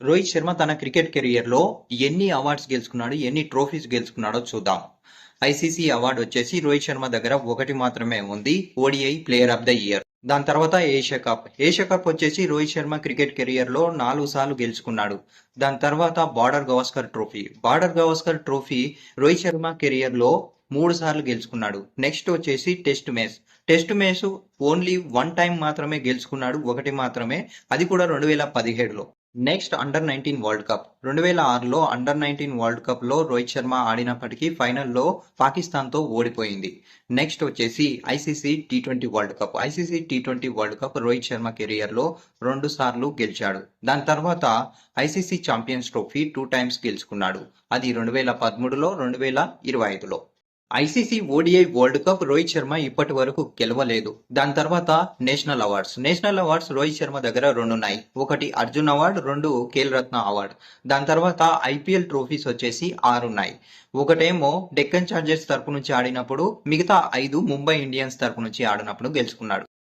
రోహిత్ శర్మ తన cricket career లో ఎన్ని అవార్డ్స్ గెలుచుకున్నాడు, ఎన్ని ట్రోఫీస్ గెలుచుకున్నాడో చూద్దాం. ఐసీసీ అవార్డు వచ్చేసి రోహిత్ శర్మ దగ్గర ఒకటి మాత్రమే ఉంది, ODI player of the year. దాని తర్వాత ఏషియా కప్ వచ్చేసి రోహిత్ శర్మ క్రికెట్ కెరియర్ లో 4 సార్లు గెలుచుకున్నాడు. దాని తర్వాత border Gavaskar trophy Rohit Sharma career లో 3 సార్లు గెలుచుకున్నాడు. నెక్స్ట్ వచ్చేసి test match only one time మాత్రమే గెలుచుకున్నాడు, ఒకటి మాత్రమే, అది కూడా 2017లో. నెక్స్ట్ అండర్ 19 వరల్డ్ కప్ 2006లో అండర్ 19 వరల్డ్ కప్ లో రోహిత్ శర్మ ఆడినప్పటికీ ఫైనల్లో పాకిస్తాన్ తో ఓడిపోయింది. నెక్స్ట్ వచ్చేసి ICC T20 world cup Rohit Sharma career లో 2 సార్లు గెలిచాడు. దాని తర్వాత ఐసీసీ ఛాంపియన్స్ ట్రోఫీ 2 టైమ్స్ గెలుచుకున్నాడు, అది 2013లో 2025లో. ICC ODI world cup Rohit Sharma ఇప్పటి వరకు గెలవలేదు. దాని తర్వాత నేషనల్ అవార్డ్స్ రోహిత్ శర్మ దగ్గర 2 ఉన్నాయి. ఒకటి అర్జున్ అవార్డు, 2 ఖేల్ రత్న అవార్డు. దాని తర్వాత ఐపీఎల్ ట్రోఫీస్ వచ్చేసి 6 ఉన్నాయి. ఒకటేమో డెక్కన్ చార్జర్స్ తరపు నుంచి ఆడినప్పుడు, మిగతా 5 ముంబై ఇండియన్స్ తరపు నుంచి ఆడినప్పుడు గెలుచుకున్నాడు.